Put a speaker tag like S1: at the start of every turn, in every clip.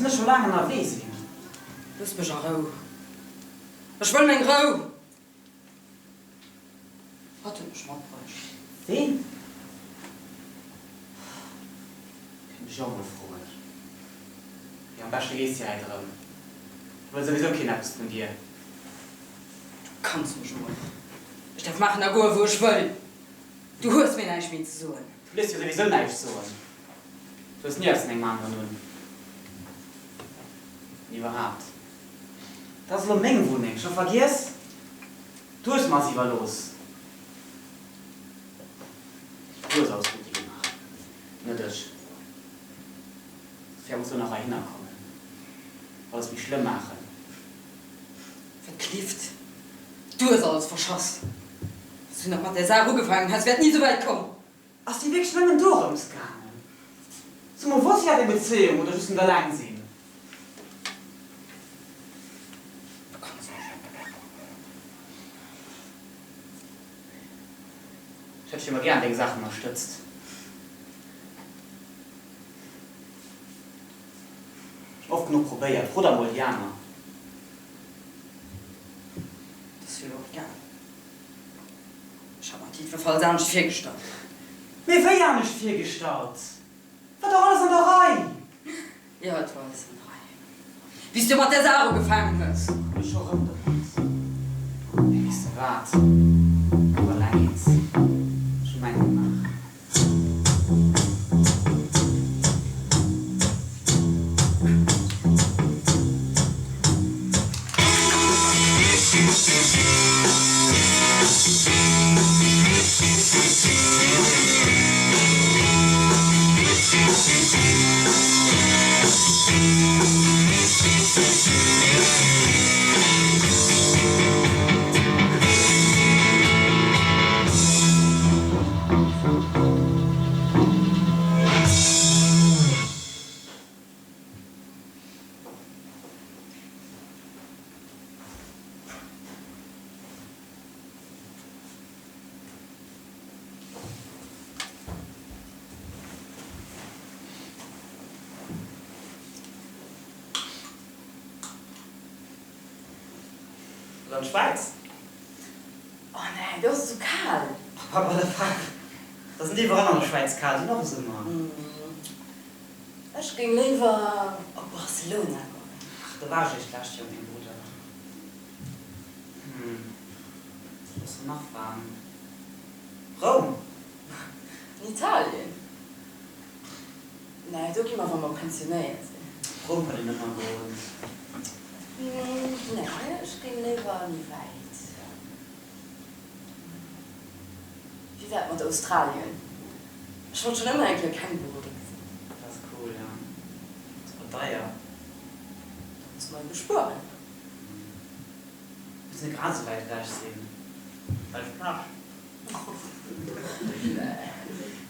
S1: ist nicht schon lange in der Wiese.
S2: Lass mich auch Ruhe. Ich will mein Ruhe. Hat er mich mal gebraucht?
S1: Wen? Ich bin auch mal froh. Ja, am besten gehst du ja drin. Ich will sowieso keinen Abs von dir.
S2: Du kannst mich mal. Ich darf machen, wo ich will. Du hast mir nicht mehr zu sagen.
S1: Du lässt dir sowieso nicht so. Du hast nie als einen Mann nun. Überhaupt. Das ist eine Menge Wohnung. Schon vergiss? Du hast massiver los. Du hast alles gut gemacht. Nur das. Wir musst du noch hinkommen. Weil es mich schlimm machen.
S2: Verklieft. Du hast alles verschossen. Dass du noch mal der Saru gefangen hast, wird nie so weit kommen.
S1: Aus die Weg schwimmen durchgegangen. Zum was ja die Beziehung oder müssen wir allein sehen? Ich hätte dich immer gern wegen Sachen unterstützt. Oft genug probiert, Bruder Molianer.
S2: Das will auch gern. Ich habe die Verfall nicht viel gestanden.
S1: Mir will ja nicht viel gestaut. War doch alles an der Reihe.
S2: Ja, das war alles an der Reihe. Wie du mit der Saru gefangen hast.
S1: Ich schon runter. Wisst ihr was? Aber lang jetzt. Schon meine Nummer. Oder in Schweiz?
S2: Oh nein, das ist so kalt.
S1: Papa, der Fuck. Das sind die Wochen noch in der Schweiz kalt, noch ist immer.
S2: Ich ging lieber auf Barcelona.
S1: Ach, da war ich gleich, mein Bruder. Was musst du noch fahren? Rom?
S2: In Italien? Nein, da gehen wir mal pensioniert.
S1: Rom kann ich nicht mal gehen.
S2: Nein, ich ging lieber nie weit. Wie weit mit Australien? Ich wollte schon immer eigentlich kein Boot.
S1: Das ist cool, ja. Das war teuer.
S2: Das muss man bespüren.
S1: Wir müssen nicht gerade so weit gleich sehen. Weil ich knapp.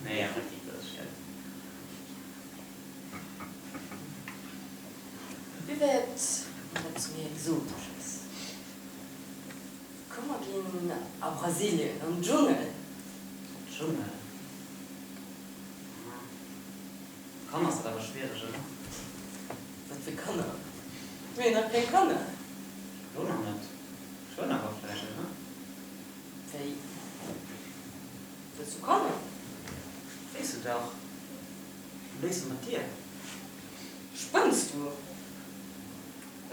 S1: Nee, aber die das ist schön.
S2: Wie wird es mir exotisches? Komm mal gehen nach Brasilien und Dschungel.
S1: Dschungel? Kann das aber schwierig, oder?
S2: Was für Kanne? Wen hat kein Kanne?
S1: Schon noch nicht. Schon aber vielleicht, oder?
S2: Hey. Willst du Kanne?
S1: Weißt du doch. Weißt du mit dir?
S2: Spinnst du?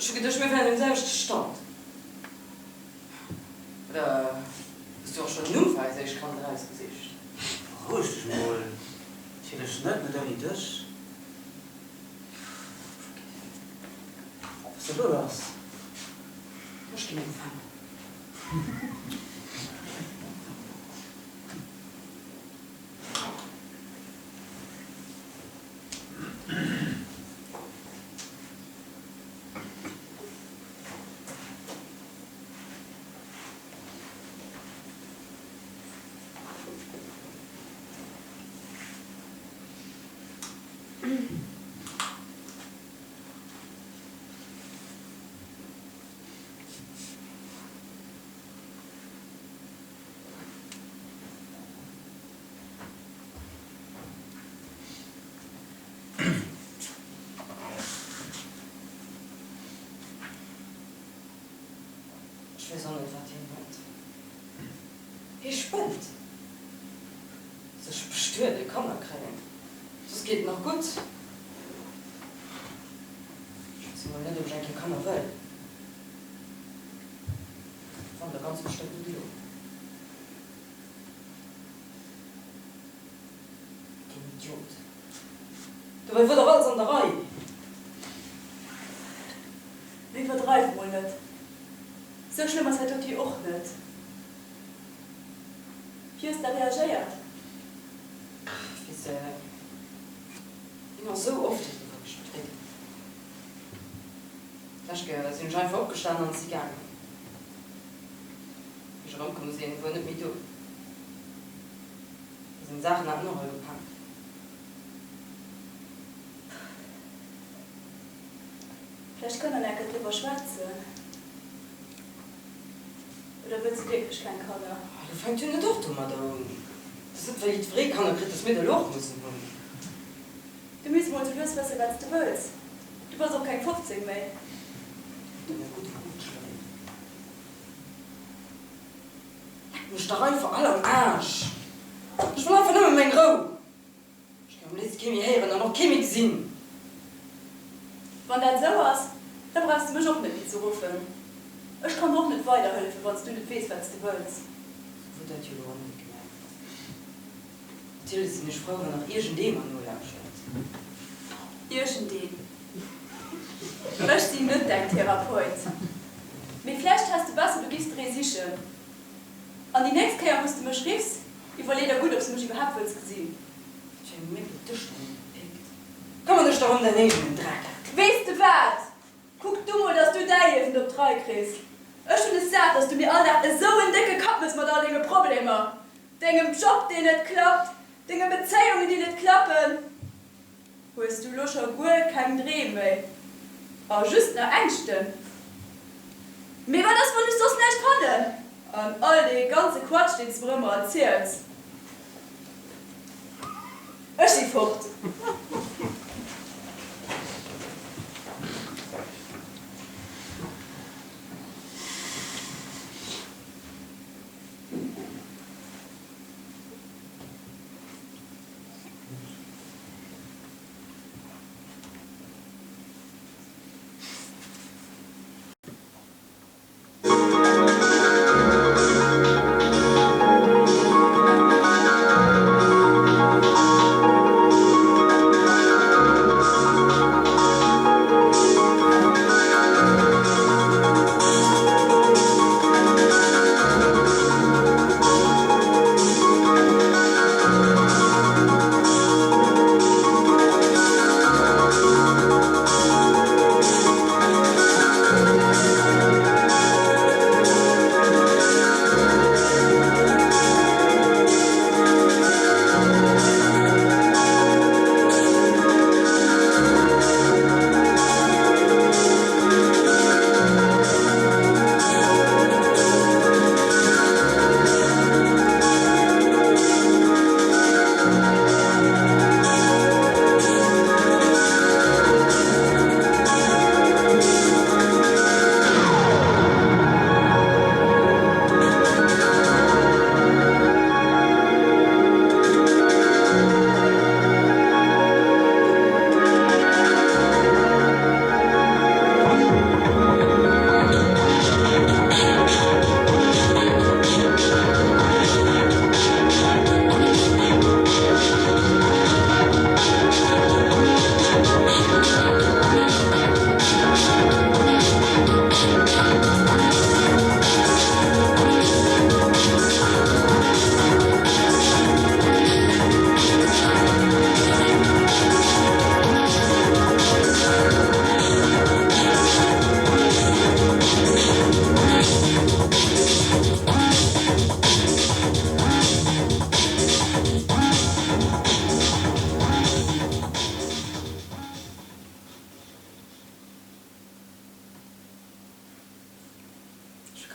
S2: Ich habe gedacht, wir wären im selben Stand. Oder bist du auch schon Nummweise? Ich kann dir alles Gesicht.
S1: Ruhig dich mal. Ich hätte schnell mit deinem Tisch. Was ist denn das?
S2: Ich gehe mir gefangen. Ich weiß auch nicht, was ihr wollt. Ihr spinnt. So bestört, ich kann noch kriegen. Das geht noch gut. Ich weiß mal nicht, ob ich eigentlich kann noch will. Von der ganz bestimmten Video. Kein Idiot. Dabei wird doch alles an der Reihe.
S3: Wie verdreifen wohl nicht? So schlimm ist halt die auch nicht. Wie ist da reagiert?
S2: Ich bin auch so oft in der Gespräch. Ich sind schon einfach aufgestanden und sie gegangen. Ich bin rumgekommen, sie wollen nicht mit du. Die sind Sachen nach noch gepackt.
S3: Vielleicht können wir nicht drüber schwatzen. Oder willst du wirklich keinen Kader?
S2: Du fängst ja nicht doch an. Das ist vielleicht frei, kann er das mit der Loch müssen.
S3: Du musst mal so lösen, was du willst. Du bist auch kein 15 mehr.
S2: Eine gute Schwein. Leck mich da rein vor allem Arsch. Ich will einfach nur mit meinem Grau. Ich kann mir jetzt Chemie her und dann noch Chemie sehen.
S3: Wenn das so ist, dann brauchst du mich auch nicht mitzurufen. Ich kann auch nicht weiterhelfen, wenn du nicht weißt, was du willst.
S2: So wird das ja auch nicht gemerkt. Natürlich sind nicht Frauen nach irgendjemandem nur abschätzt.
S3: Irgendwen. Ich möchte sie nicht dein Therapeut. Mit vielleicht hast du was und du gibst Resichen. Und die nächste Mal musst du mir schreiben, ich überlege gut, ob du mich überhaupt willst gesehen.
S2: Ich habe mir mit Tisch gepickt. Komm mal nicht darum daneben, im Dreck.
S3: Weißt du was? Guck du mal, dass du da Hilfen durch drei kriegst. Ich habe gesagt, dass du mir alle so einen dicken Kopf bist mit all deinen Problemen. Deinem Job, der nicht klappt, deine Beziehungen, die nicht klappen. Wo hast du Lust auf gut kein Dreh mehr? Aber just nach Ängsten. Mir war das, wenn ich das nicht kann. Und all die ganze Quatsch, den du mir immer erzählst. Ich bin fort.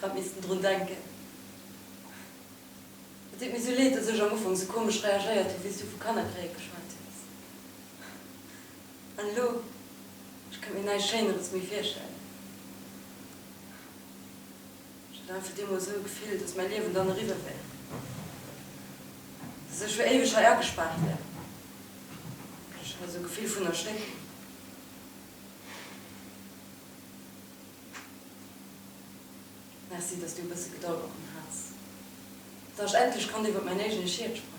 S2: gerade ein bisschen dran denken. Es tut mir so leid, dass ich am Anfang so komisch reagiert habe, wie du von Kanada geschweizt hast. Und lo, ich kann mir nichts Schöneres mehr vorstellen. Ich Ich habe für den so gefühlt, dass mein Leben dann rüber will. Dass ich für ewig gespart werde. Ich habe so ein Gefühl von Erstecken. Merci, dass du ein bisschen Geduld hast. Dass ich endlich kann über meine eigene Schäden sprechen.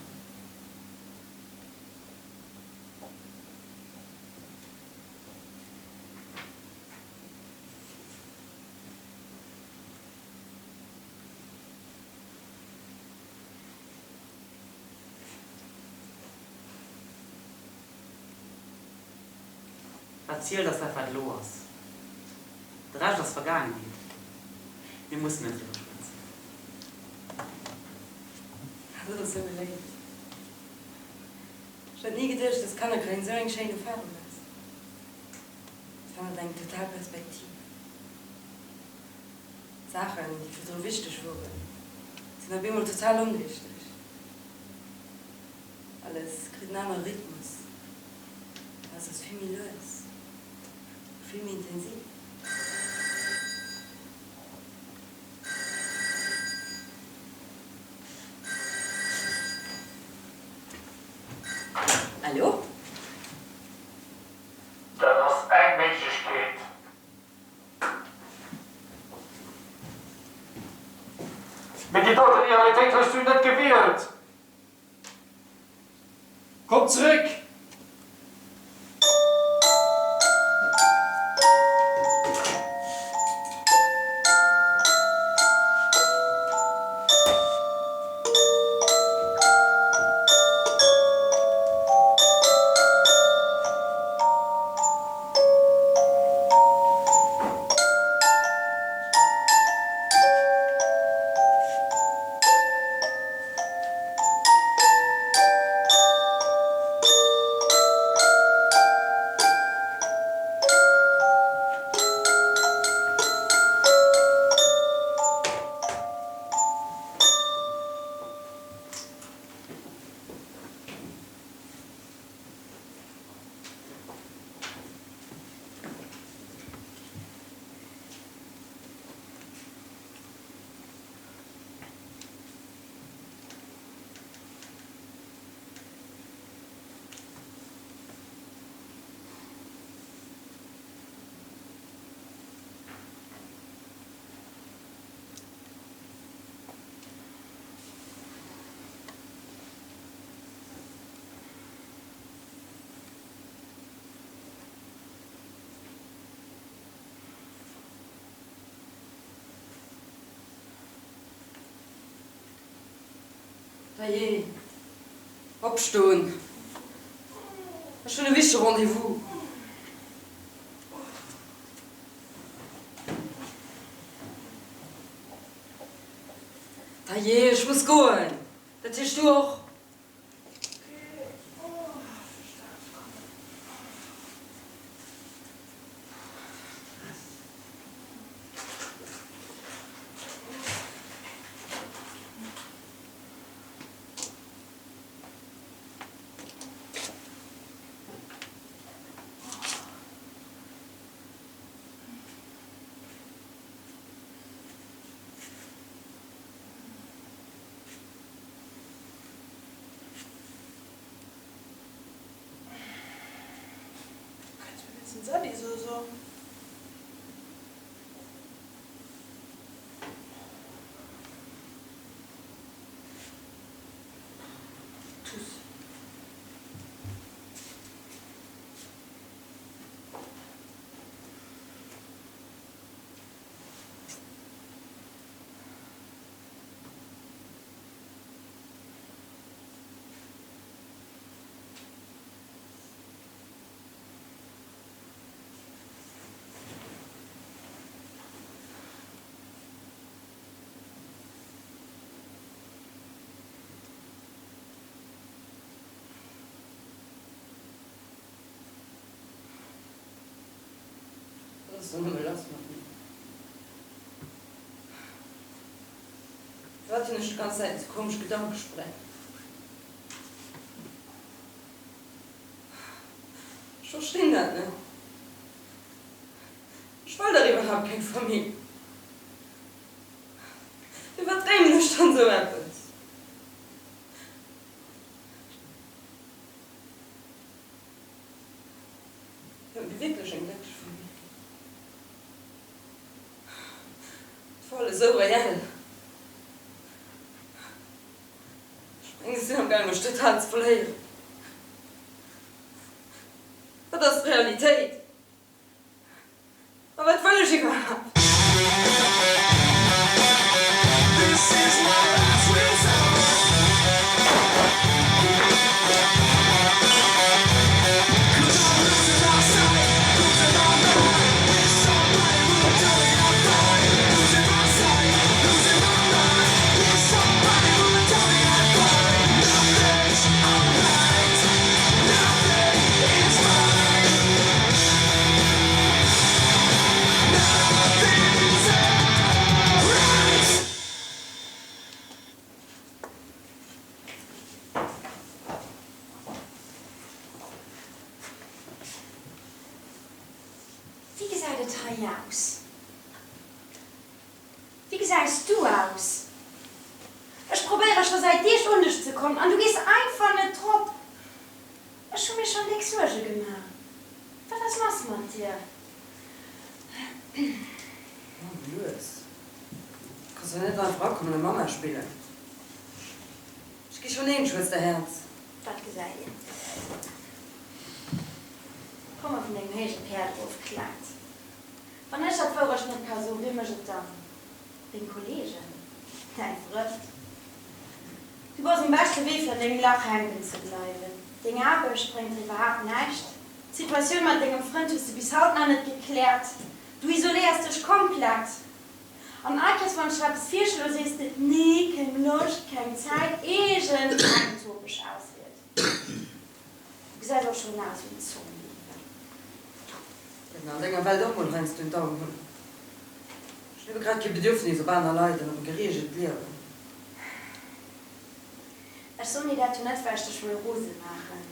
S1: Erzähl das einfach los. Der Rest ist Vergangenheit. Wir mussten nicht drüber sprechen.
S2: Das ist so überlegt. Ich habe nie gedacht, dass keiner so eine schöne Erfahrung ist. Das war eine total Perspektive. Sachen, die so wichtig wurden, sind auf einmal total unwichtig. Alles kriegt einen anderen Rhythmus. Das ist viel mehr los. Viel mehr intensiv. Hallo?
S4: Das ist Einmenschlichkeit. Mit die dort Realität hast du nicht gewählt. Komm zurück!
S2: Hey, aufstehen. Das ist schon ein wichtiges Rendezvous. Hey, ich muss gehen. Das ist durch.
S3: So.
S2: Tschüss. Das ist nur lass machen. Ich warte nicht die ganze Zeit, so komische Gedanken sprechen. Ich verstehe das nicht. Ich will da überhaupt keine Familie. so etwas. Ich bin wirklich ein Glück von mir. Voll so real. Springen Sie am Gang und steht Hans voll her. Das ist Realität. Aber das will ich überhaupt.
S3: Wie gesagt, das aus? Wie gesagt, du aus? Ich probiere schon seit dir Stunde zu kommen und du gehst einfach nicht drauf. Ich habe mir schon nichts Sorge gemacht. Was machst du mit dir?
S2: Oh, Louis. Kannst du nicht eine Frau kommen und Mama spielen? Ich gehe schon hin, Schwesterherz.
S3: Was gesagt ihr? Komm auf den Mädchen Pferd aufgeklappt. Wenn ich das vorher nicht kann, so wie man es dann. Den Kollegen. Dein Freund. Du warst im besten Weg für den Lachheim zu bleiben. Den Arbeit springt überhaupt nicht. Die Situation mit deinem Freund hast du bis heute noch nicht geklärt. Du isolierst dich komplett. Und alles, wenn etwas Vierschluss ist, das nie, keine Lust, keine Zeit, irgendein utopisch aussieht. Du siehst auch schon aus wie ein Zombie.
S2: Na, länger Welt auch mal rennst du in den Augen. Ich habe gerade kein Bedürfnis, so bei Leute, aber geregelt leben.
S3: Ich soll nicht, dass du nicht weißt, dass ich mir Hose machen.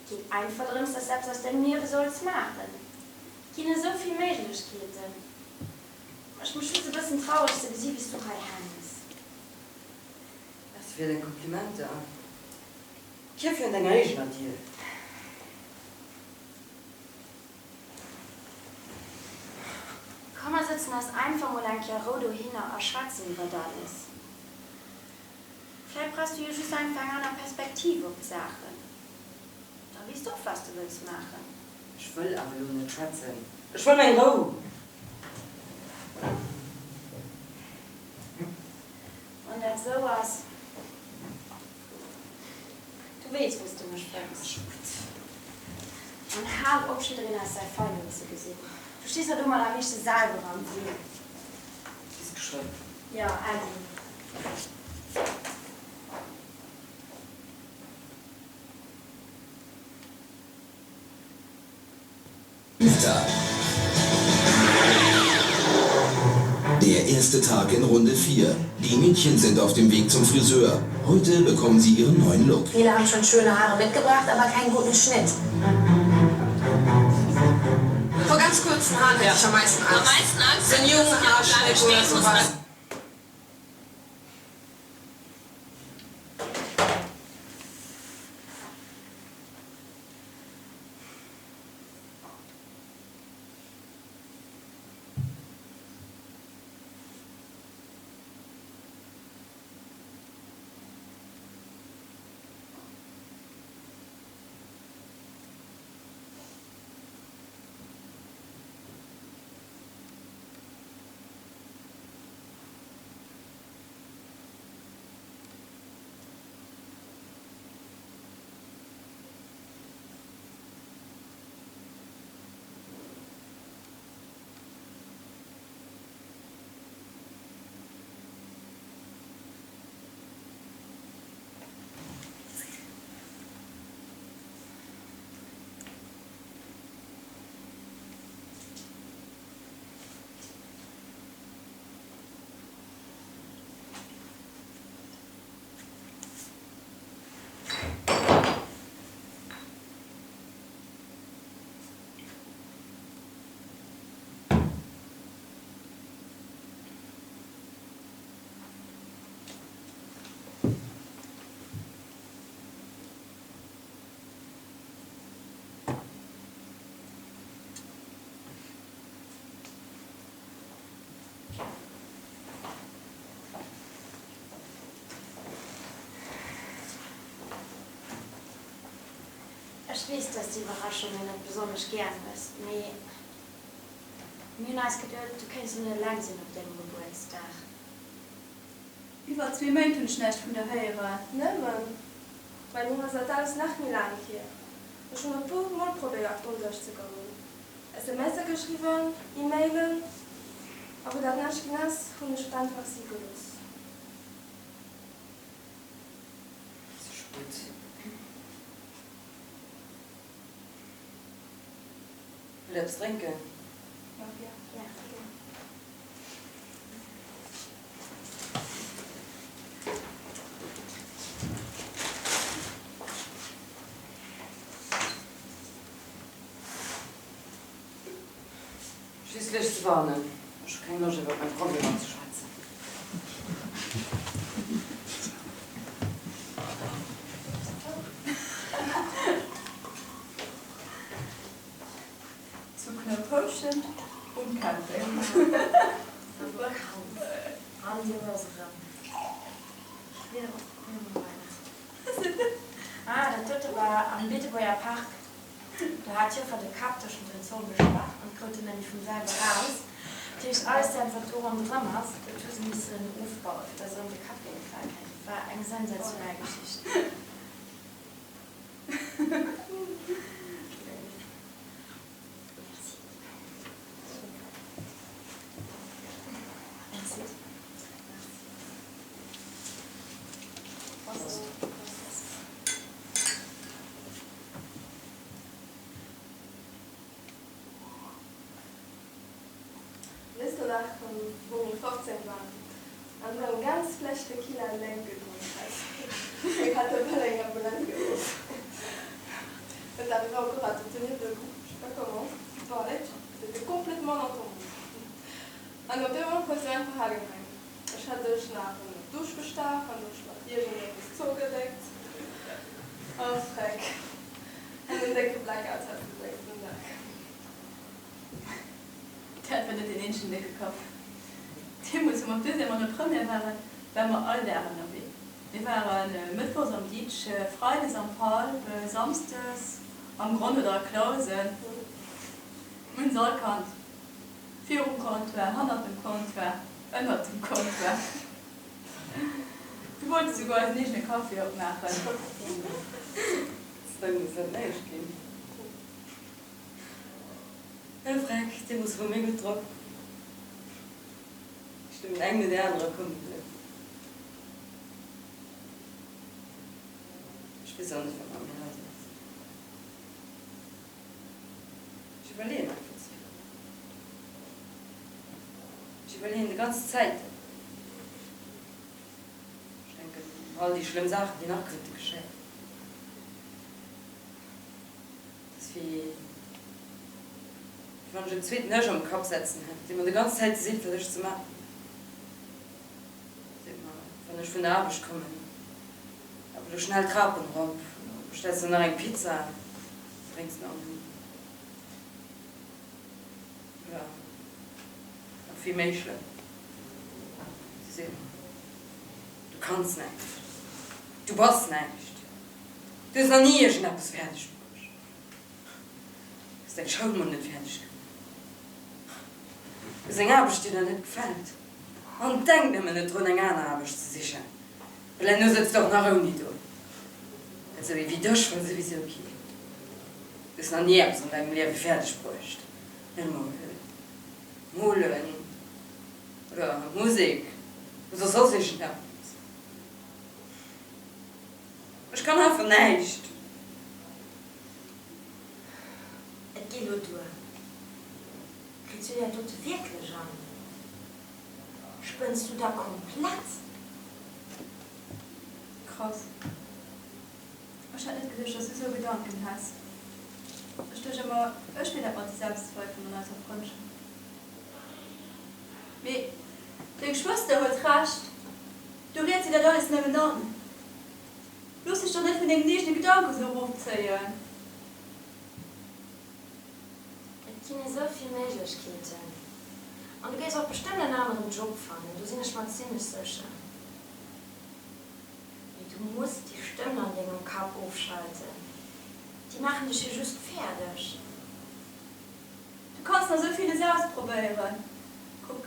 S3: Es geht einfach darum, dass selbst aus dem Meer sollst machen. Es gibt so viele Möglichkeiten. Ich muss schon so ein bisschen traurig sein, wie du hier hängst.
S2: Was für ein Kompliment, ja. Ich habe für deine eigene Tier.
S3: Komm mal sitzen, als einfach mal ein Chiarodo hin und schwatzen über das. Vielleicht brauchst du ja schon einfach eine Perspektive auf die Sache. Dann weißt du auch, was du willst machen.
S2: Ich will aber nur nicht schwatzen. Ich will mein Ruhe.
S3: Und dann sowas. Du weißt, was du mich fragst. Und halb abschütteln hast du ein Fallhöchste gesehen. Du stehst ja mal am nächsten Salbe am See.
S2: Das ist geschrieben.
S3: Ja, also.
S5: Der erste Tag in Runde 4. Die Mädchen sind auf dem Weg zum Friseur. Heute bekommen sie ihren neuen Look.
S6: Viele haben schon schöne Haare mitgebracht, aber keinen guten Schnitt. Vor ganz kurzen Haaren hätte ich am meisten Angst.
S7: Am meisten Angst,
S6: So einen jungen Haarschnitt oder sowas.
S7: Ich weiß, dass die Überraschungen nicht besonders gern ist. Mir ist gedacht, du kannst nicht lang sein auf deinem Geburtstag.
S3: Über 2 Monate schlecht von der Hörer.
S8: Ne, Mann. Weil du hast alles nach mir lang hier. Ich habe schon ein paar Mal probiert, durchzukommen. SMS geschrieben, E-Mailen, aber das nicht genau und ich stand einfach sie gelöst.
S2: Das ist gut. Willst du trinken?
S8: Ja.
S7: Ja.
S2: Schließlich zu warnen. Ich habe keine Lust, über mein Problem zu schwätzen.
S3: Zu Knöpfchen und Camping.
S7: Haben Sie was dran? Das dritte war am Bitterboyer Park. Da hat ja von der Kapte schon den Zoll gesprochen und konnte nämlich von selber raus. Die ist alles der Faktoren drin hast, da tut sie ein bisschen Aufbau, da so eine Kappe gefallen. Das war eine sensationelle Geschichte.
S8: Liste nach, wo wir 14 waren. Und wir haben ganz schlechte Kilo Lenk getrunken. Ich hatte mal länger Ambulanz gerufen. Und dann war auch gerade tenir debout. Je sais pas comment. Il parlait. C'était complètement dans ton mou. Und auf dem Moment konnte ich einfach angefangen. Ich hatte nach einer Dusche gestacht und ich war hier schon etwas zugedeckt. Oh, Freck. Und dann denke ich, Blackouts hast du gesagt, vielen Dank.
S3: Der hat den Menschen gekauft. Die muss man das immer eine Premiere waren, wenn wir alle wären dabei. Wir waren Mittwochs am Ditsch, Freitags am Paul, Samstags am Grund oder Klausen. Mein Saalkant. 4 im Kontor, 100 im Kontor, 100 im Kontor. Du wolltest sogar als nicht einen Kaffee aufmachen.
S2: Das dann muss es nicht gehen. Herr Frank, der muss von mir getroffen. Stimmt, eigentlich der andere kommt. Ich weiß auch nicht, was man mir hat. Ich überlege einfach. Ich überlege die ganze Zeit. Ich denke, all die schlimmen Sachen, die nach könnten geschehen. Das ist wie... wenn ich einen zweiten Hirsch am Kopf setzen hätte, den man die ganze Zeit sieht, was ich zu machen. Wenn ich von der Arbeit komme, aber du schnell Trappen rauf, bestellst du noch eine Pizza, bringst noch einen. Ja, noch viel mehr schlimm. Sie sehen, du kannst nicht. Du bist nicht. Du hast noch nie etwas fertig gemacht. Du hast dein Schulmann nicht fertig gemacht. Deswegen habe ich dir da nicht gefällt. Und denk nicht mehr nicht dran, eine andere habe ich zu sichern. Weil du sitzt doch nach Uni da. Also wie das war sowieso okay. Du hast noch nie etwas in deinem Leben fertig bräuchte. Molen. Oder Musik. Oder so sich etwas. Ich kann einfach nicht.
S7: Es geht nur durch. Kriegst du ja dort wirklich an? Spinnst du da komplett?
S3: Krass. Ich hätte nicht gedacht, dass du so Gedanken hast. Ich dachte immer, ich will nicht mal die Selbstzweifel in unserer Freundschaft. Wie, deine Schwester hat recht. Du redest dir das alles nicht mehr an. Du musst dich doch nicht von den nächsten Gedanken so hochziehen.
S7: Es gibt so viele Möglichkeiten. Und du gehst auch bestimmt einen anderen Job finden. Du siehst nicht mal ziemlich sicher. Du musst die Stimme an deinem Kopf aufschalten. Die machen dich hier just fertig.
S3: Du kannst noch so vieles ausprobieren. Guck,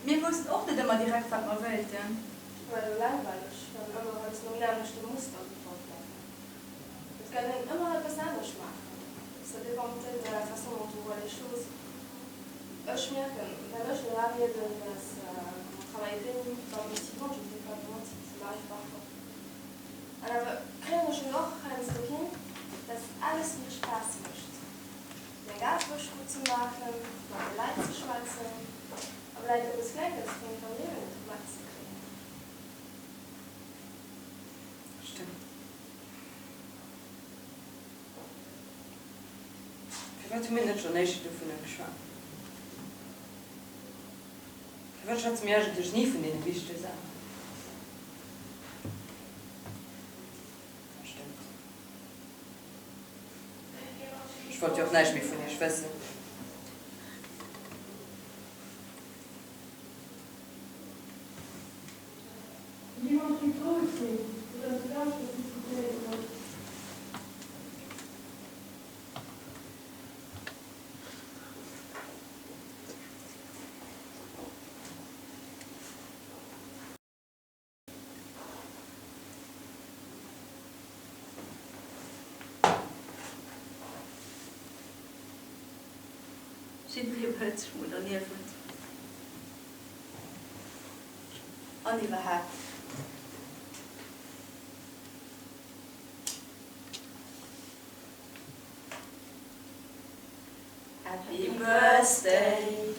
S3: wir wussten auch nicht immer direkt, was wir wollten.
S8: Weil du langweilig, weil du immer als normalische Muster gebraucht hast. Wir können immer etwas anderes machen. Ça dépend peut-être de la façon dont on voit les choses. Je merke, wenn ich gerade das Travail bin, dans le motivant, je ne sais pas comment ça m'arrive parfois. Aber kriege ich noch ein Stückchen, dass alles mir Spaß macht. Den Gartenbusch gut zu machen, meine Leute zu schwatzen, aber leider das Gleiche ist von Leben nicht Platz zu kriegen.
S2: Stimmt. Wie war zumindest schon nicht davon geschwommen? Wie war schon mir eigentlich nie von denen wichtigen Sachen? Stimmt. Ich wollte ja auch nicht mehr von ihr Schwester.
S8: Niemand kann zurückziehen. Oder du darfst das nicht probieren.
S3: Sind wir plötzlich moderniert wird. Anni war hart. Happy birthday.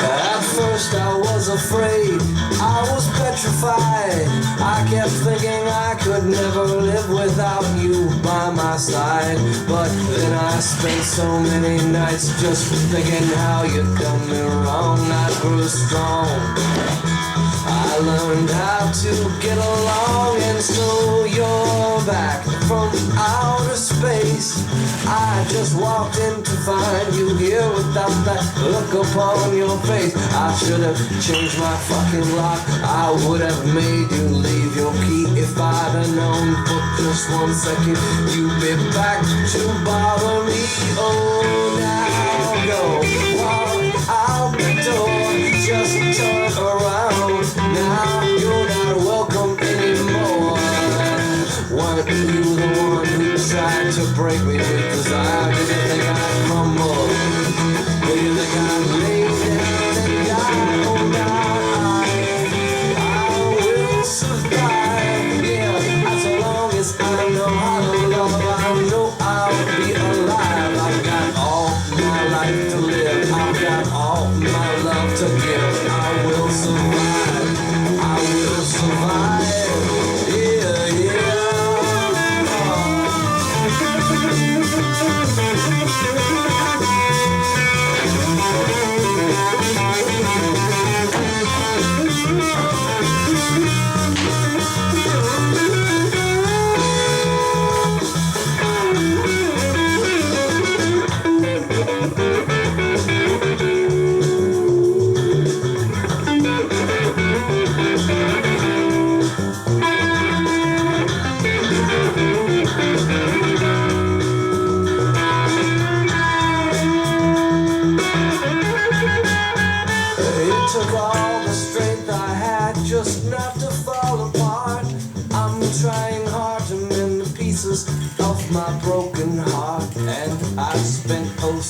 S9: At first I was afraid, I was petrified. I kept thinking I could never live without you by my side. But then I spent so many nights just thinking how you'd done me wrong. I grew strong, I learned how to get along. And so you're back from outer space. I just walked in to find you here without that look upon your face. I should have changed my fucking lock. I would have made you leave your key if I'd have known for just 1 second you'd be back to bother me. Oh, now go walk out the door, just turn around. Now you're not welcome anymore. Weren't you the one who tried to break me with desire? Did you think I'd crumble? Did you think I'd lay down and die? Oh, now I will survive. Yeah, as long as I know how to love, I know I'll be alive. I've got all my life to live. I've got all my love to give. I will survive. I will survive. Yeah, yeah.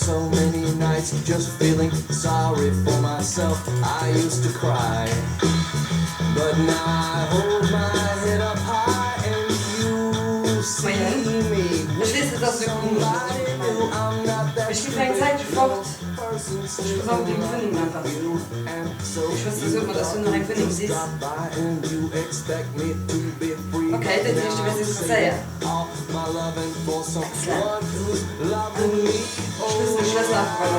S9: so many nights just feeling sorry for myself. I used to cry, but now I hold my head up high and you see me. Somebody new, I'm not that
S2: Ich muss auch den Gewinn machen. Ich wusste so immer, dass du noch ein Gewinn siehst. Okay, das ist was ich sehe. Excellent. Ich muss den Schlüssel ab, weil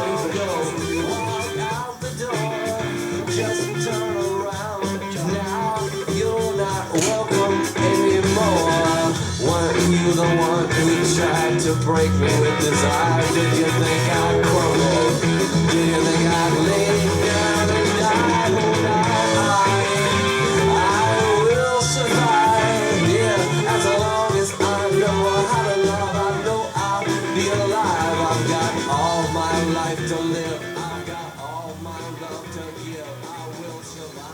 S9: Weren't you the one who tried to break me with desire? Did you think I'd crumble? Did you think I'd lay down and die? I will survive, yeah, as long as I know how to love. I know I'll be alive. I've got all my life to live. I've got all my love to give. I will survive.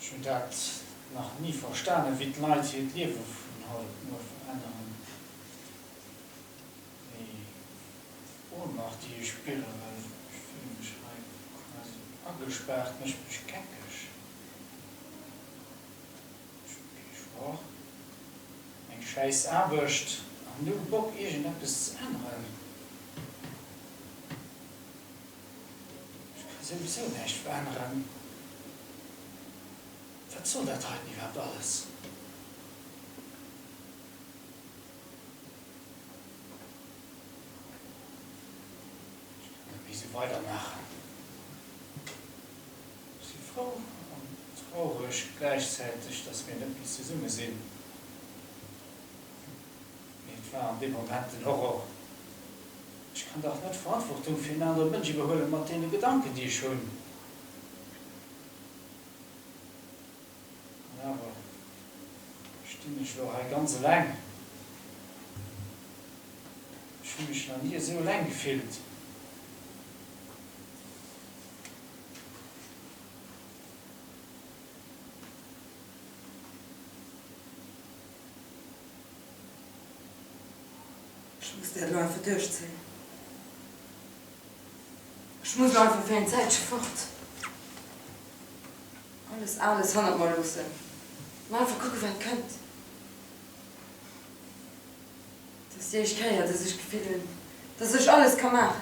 S4: Ich habe noch nie verstanden, wie die Leute das Leben von heute nur verändern. Die Ohnmacht, die ich spüre, weil ich fühle mich quasi angesperrt, mich keckisch. Ich war ein scheiß Arbeit, und nur Bock irgendetwas zu ändern. Ich kann sowieso nicht verändern. Was soll das halt überhaupt alles? Ich kann wie sie weitermachen. Ich bin froh und traurig gleichzeitig, dass wir nicht bis zusammen sind. Ich war in dem Moment ein Horror. Ich kann doch nicht Verantwortung für einen anderen Menschen überholen mit den Gedanken, die ich schon. Aber stimmt nicht noch ganz lang. Ich habe mich noch nie so lange gefühlt.
S2: Ich muss das einfach durchziehen. Ich muss einfach für eine Zeit fort. Alles 100-mal los sein. Mal einfach gucken, was ihr könnt. Dass ich kann, dass ich gefühlt, dass ich alles kann machen.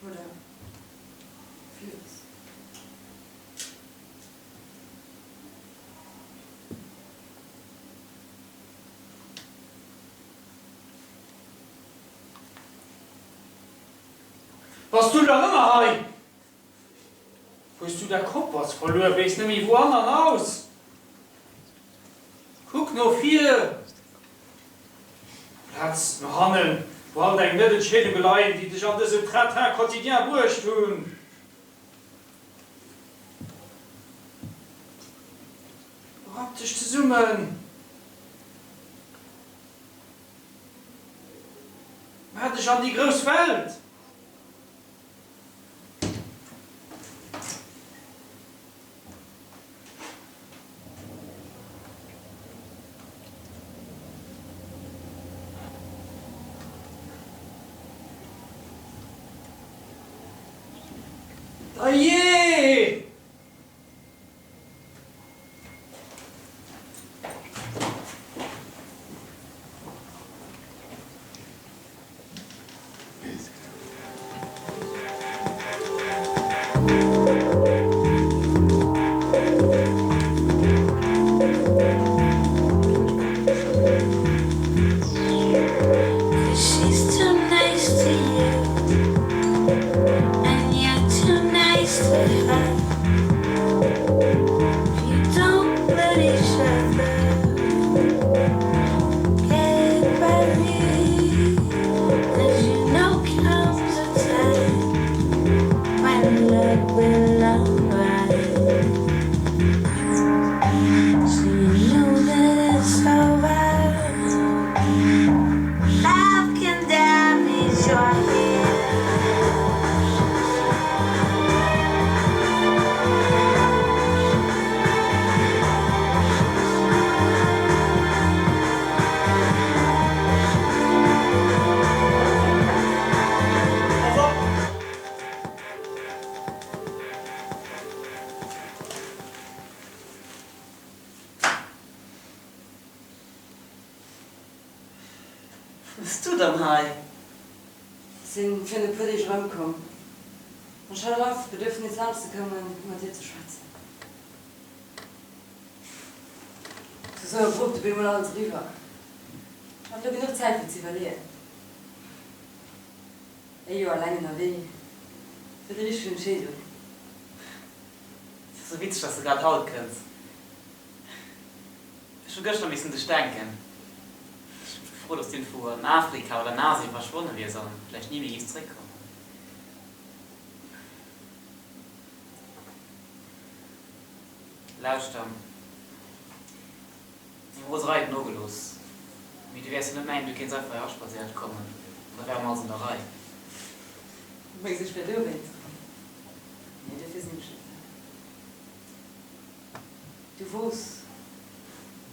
S2: Oder vieles.
S4: Was du da immer heim? Wo ist du der Kopf was verloren? Weißt du nämlich woanders aus? Guck nur hier. Platz noch handeln. Wo all deine netten Schäden beleihen, die dich an diesem Tratin quotidien wurscht tun. Wo habt dich zu summen? Wer hat dich an die große Welt?
S2: je!
S10: She's too nice to you, and you're too nice to her. You don't let each other get ready, 'cause you know comes a time when love will unwind. So you know that it's over. Love can damage your head.
S11: Was tut am Hai?
S2: Sind für eine Pödisch rankommen. Und schau drauf, wir dürfen jetzt rauskommen, mit dir zu schwatzen. So abrupt, ich bin mal alles rüber. Ich habe genug Zeit für zu verlieren. Ich war allein in der Weg. Für die richtige Entscheidung.
S11: Das ist so witzig, dass du gerade haut kannst. Ich schon gestern ein bisschen zu denken. Ich bin froh, dass du vor in Afrika oder in Asien verschwunden wirst und vielleicht nie mehr zurückkommen. Lauscht dann. Ich muss reiten noch los. Wie du wirst nicht meinen, du kannst einfach auch spaziert kommen. Da wären wir uns in der Reihe.
S2: Möchtest du dich für du willst? Nee, das ist nicht schön. Du wusst,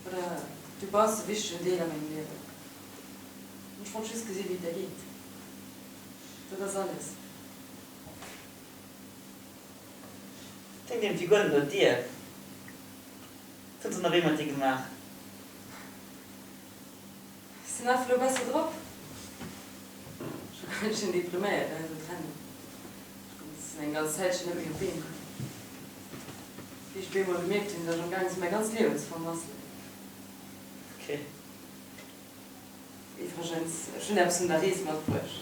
S2: oder du warst ein wichtiger Teil in meinem Leben. Und ich fand schon gesehen, wie der geht. Das ist alles.
S11: Ich denke, die Figuren und dir. Was hast du noch immer mit dir gemacht?
S2: Sind einfach nur besser drauf. Ich bin schon deprimiert, also trennen. Das ist eine ganze Zeit schon nicht mehr gesehen. Ich bin mal gemerkt, dass ich schon gar nicht mehr ganz lebensvermassen.
S11: Okay.
S2: Ich wahrscheinlich schon etwas in der Riesen mal frisch.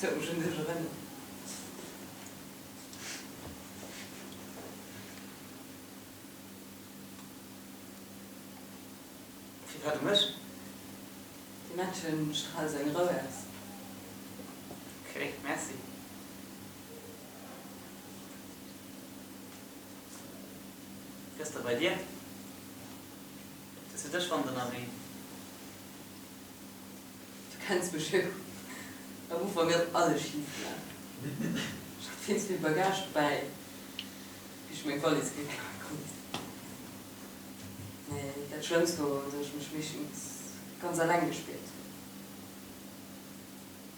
S2: Das hat mich schon nicht erinnert.
S11: Wie hört du mich?
S2: Die Menschen strahlen seine Ruhe aus.
S11: Okay, merci. Was ist da bei dir? Das ist das von der Navi.
S2: Du kennst mich schon. Da muss von mir alles schief gehen. Ich habe viel zu viel Bagage dabei. Ich mein Qualis gegangen. Nee, das Schlimmste war, dass ich mich ganz allein gespielt.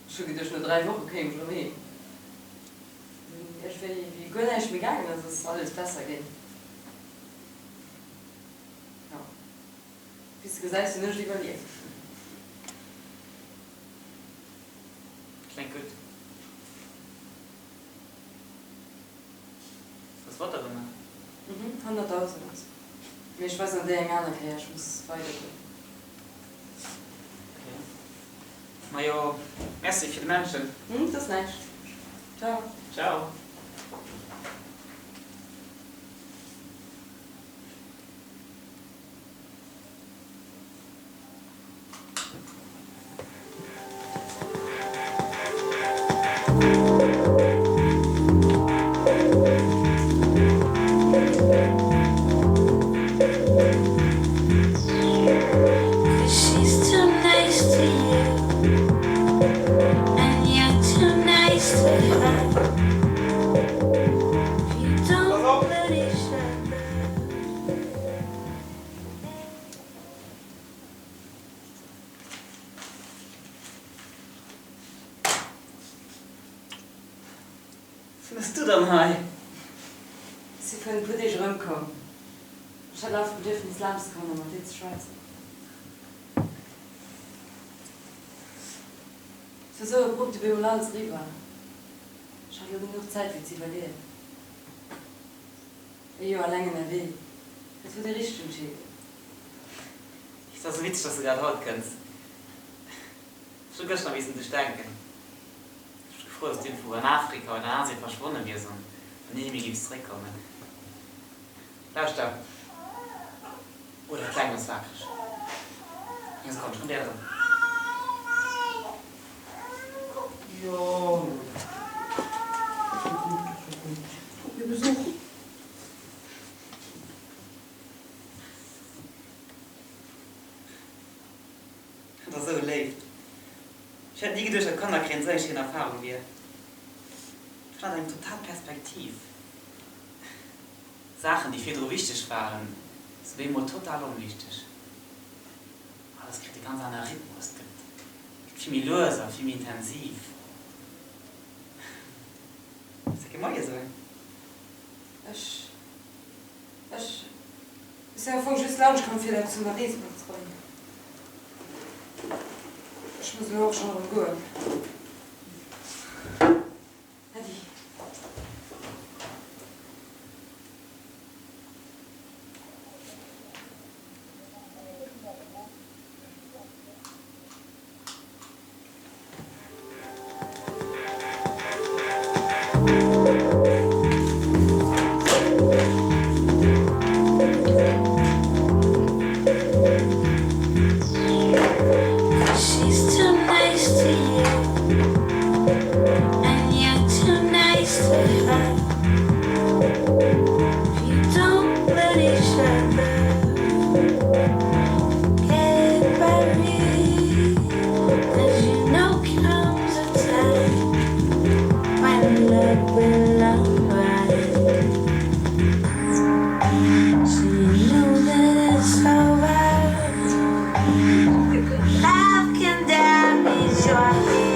S2: Schon durch nur 3 Wochen kam ich schon weg. Ich will, wie gut ich mir gegangen, dass es alles besser geht. Ja. Wie du gesagt hast, du nicht überlebt.
S11: Klingt gut. Was war da drin?
S2: 100.000. Ich weiß nicht, der Engel her, ich muss weitergehen.
S11: Okay. Majo, merci für die Menschen.
S2: Das ist nice. Ciao.
S11: Ciao.
S10: She's too nice to you, and you're too nice to her.
S2: Sie können für dich rumkommen. Ich habe auf Bedürfnis Lams kommen, um dir zu schweizen. Für so eine Brücke wie alles rüber. Ich habe genug Zeit, wie sie überleben. Ich habe lange in der Weg. Das wird die Richtung schicken.
S11: Ist das so witzig, dass du gerade heute kannst? Ich will gleich noch wissen, dich denken. Ich bin froh, dass du in Afrika und Asien verschwunden wirst und nie mehr zurückkommen. Lauscht da. Oder kleines Sackrisch. Jetzt kommt schon der drin.
S2: Ja. Wir besuchen.
S11: Das ist so leid. Ich hätte nie gedacht, dass Conor keine solche Erfahrung wird. Ich fand eine total Perspektiv. Sachen, die viel so wichtig waren, sind immer total unwichtig. Aber es kriegt einen ganz anderen Rhythmus. Viel mehr löser, viel mehr intensiv. Sag mal, ihr so.
S2: Ich ist ja von just Lounge kommt für zum Marismus rein. Ich muss mir auch schon mal gehen. Adi.
S10: She's too nice to you, and you're too nice to her. If you don't let each other get buried, 'cause you know comes a time when love will unwind. So you know that it's over. Love can damage your head.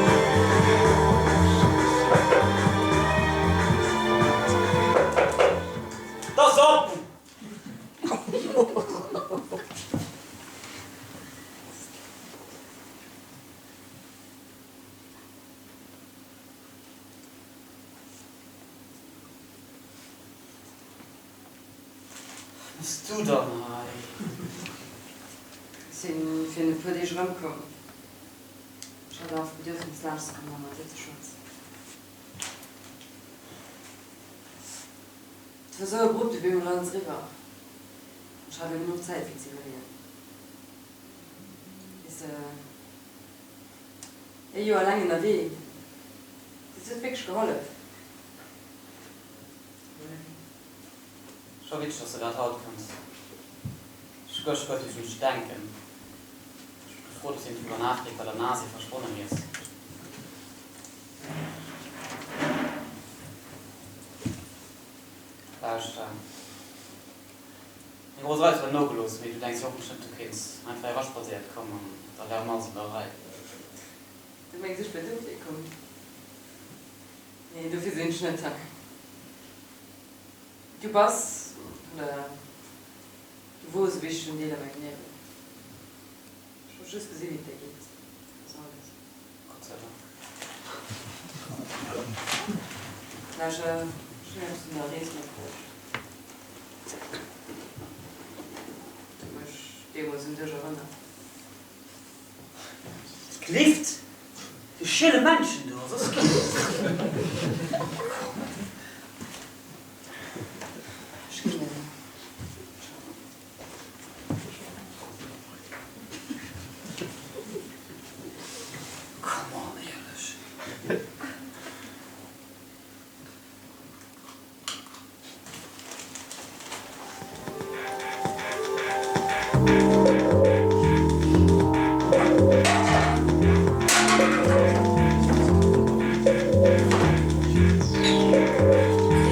S11: Das oben! Was bist du da, Mai?
S2: Sind für eine Pudde rumkommen. Ich habe auf Bedürfnis Lams kommen, um dir zu schweizen. Es war so abrupt, wie wir uns rüber. Ich habe genug Zeit, wie sie überleben. Ist, ich war lange in der Weg. Das hat wirklich geholfen.
S11: Schon witzig, dass du gerade heute kommst. Ich kann nicht denken. Ich bin froh, dass du in Afrika oder Nase verschwunden wirst. Lauscht. Ich weiß, was noch los ist, wie du denkst, auch bestimmt, du kannst einfach raschbasiert kommen und dann lernen wir uns bereit.
S2: Du meinst, ich bin durchgekommen? Nee, dafür sind Schnitter. Du bist, oder du wusstest, wie ich schon jeder Magnere. Ich habe schon gesehen, wie der geht. Das ist alles.
S11: Gott sei Dank.
S2: Na, ich habe schnell zu einer Reise mitgebracht. Du musst Demos in der Runde.
S11: Klift! Die schöne Menschen, du! Was ist Klift?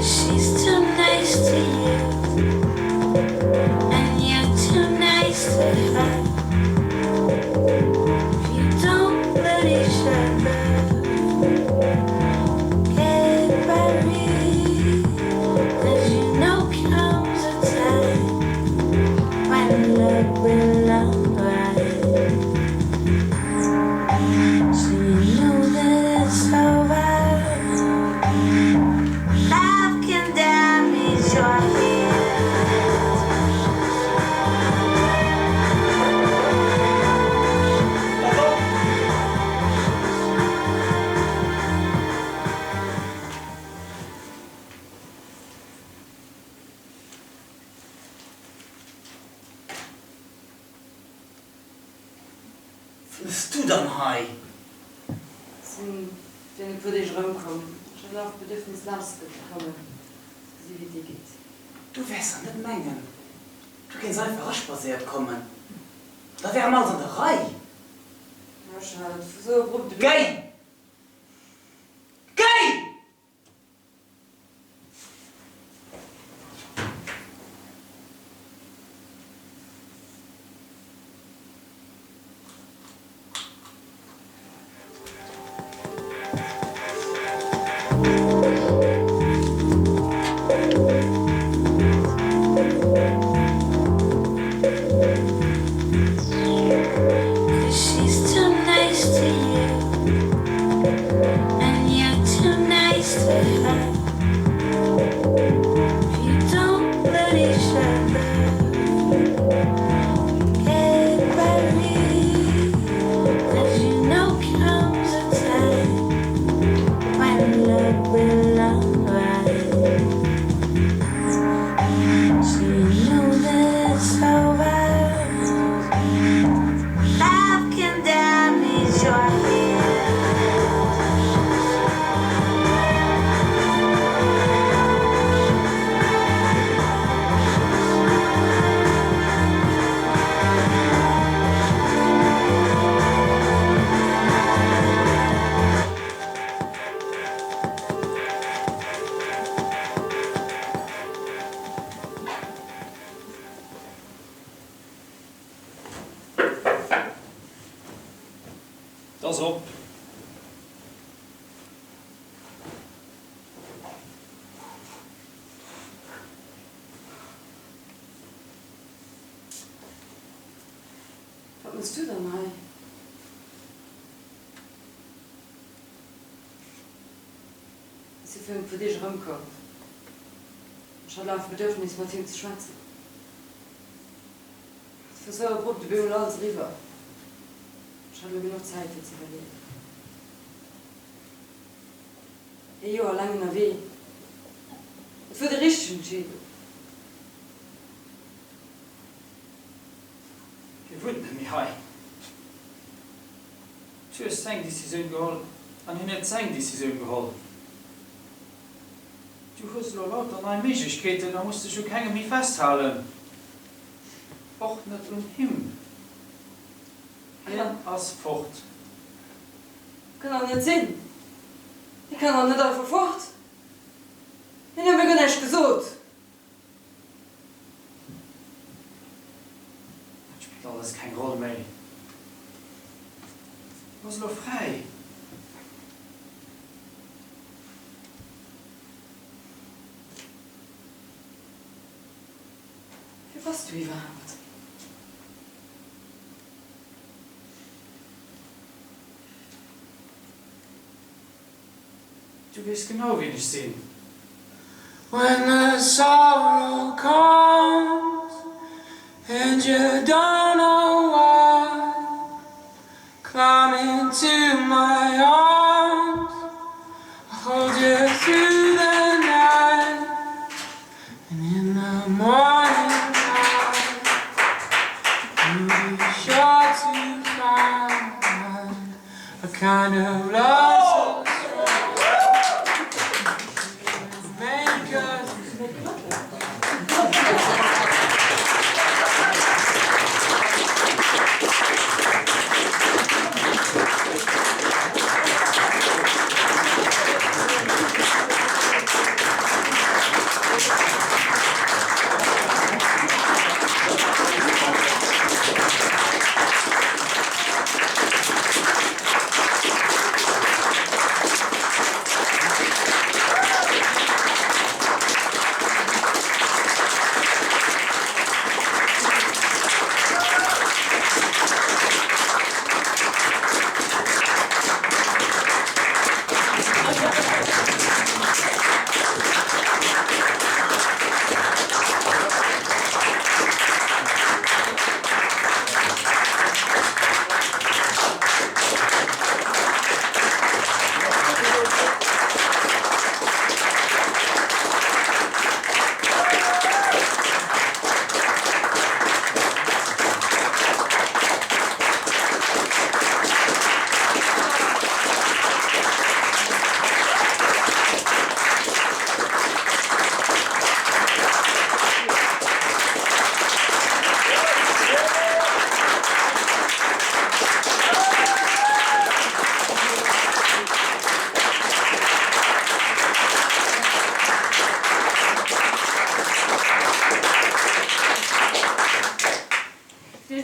S10: She's too nice to you, and you're too nice to her. If you don't let each other get buried, 'cause you know
S11: Was du dann, Hai?
S2: Wenn ich für dich rumkomme, schon auf Bedürfnis rausgekommen, sie wie dir geht.
S11: Du wärst an den Mengen. Du kannst einfach rasch basiert kommen. Da wäre mal so eine Reihe.
S2: Ja, schade, so abrupt.
S11: Geh! Geh!
S10: She's too nice to you, and you're too nice to her. If you don't let each other get ready, 'cause you know comes a time when love will unwind. So you know that it's over. Love can damage your head.
S4: Das op.
S2: Was musst du dann, Hai? Sie für dich rumkommen. Schon auf Bedürfnis, mit ihm zu schwätzen. Für so abrupt, wie alles rüber. Ich habe genug Zeit, jetzt zu überleben. Ein Jahr lang in der Weh. Das wurde richtig entschieden.
S4: Je wundert mich, Hai. Du hast seine Decision geholt, und ich nicht seine Decision geholt. Du hast noch lauter neue Möglichkeiten, da musst du schon keinen mehr festhalten. Auch nicht um ihn. Er ist fort.
S2: Kann auch nicht sein. Ich kann auch nicht einfach fort. Ich habe mir gar nicht gesagt.
S4: Das spielt alles keine Rolle mehr. Du bist noch frei.
S2: Wie warst du überhaupt?
S4: Du weißt genau, wie ich sehe.
S9: When the sorrow comes and you don't know why, climb into my arms, I'll hold you through the night, and in the morning light, you'll be sure to find a kind of love so strong, make us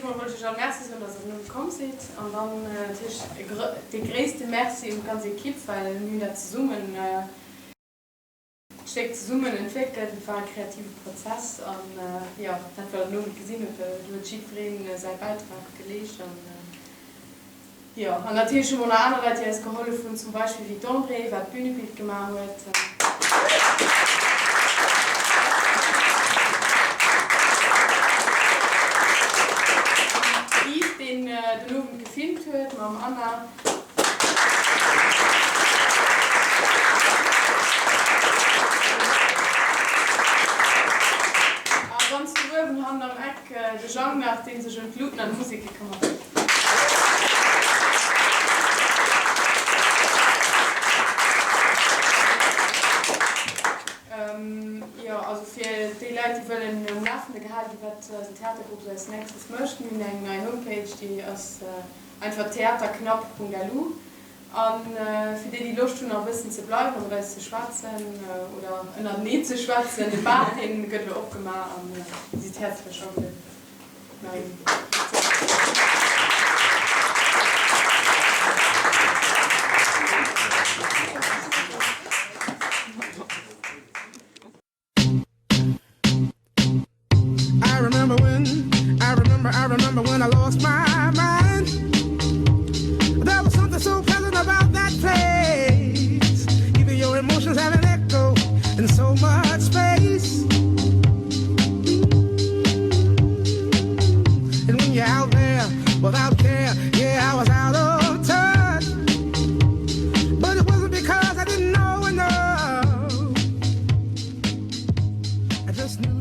S12: natürlich mal wollte ich schon Merci sagen, dass ihr nur gekommen seid. Und dann natürlich die größte Merci im ganzen Equipe, weil wir da zusammen entwickelt, das war ein kreativer Prozess. Und ja, das hat wir nur gesehen, du hast Schiedfrieden seinen Beitrag gelegt. Und, ja, und natürlich schon mal eine andere Leute, die es geholfen haben, zum Beispiel wie Dombre, die das Bühnenbild gemacht hat. Den Ofen gefilmt wird, mit Anna. Sonst die Ofen haben dann auch den Genre, nach dem sie schon Bluten an Musik gekommen haben. Ja, also für die Leute, die wollen im laufenden Gehalt, die wird die Theatergruppe als nächstes möchten, wir haben eine Homepage, die ist einfach theaterknapp.lu. Und für die Lust haben, ein bisschen zu bleiben oder zu schwatzen oder nicht zu schwatzen, den Bart, den wird wir aufgemacht und sie ist herzlich willkommen.
S13: I remember when I lost my mind. There was something so pleasant about that place. Even your emotions have an echo in so much space. And when you're out there without care, yeah, I was out of touch. But it wasn't because I didn't know enough. I just knew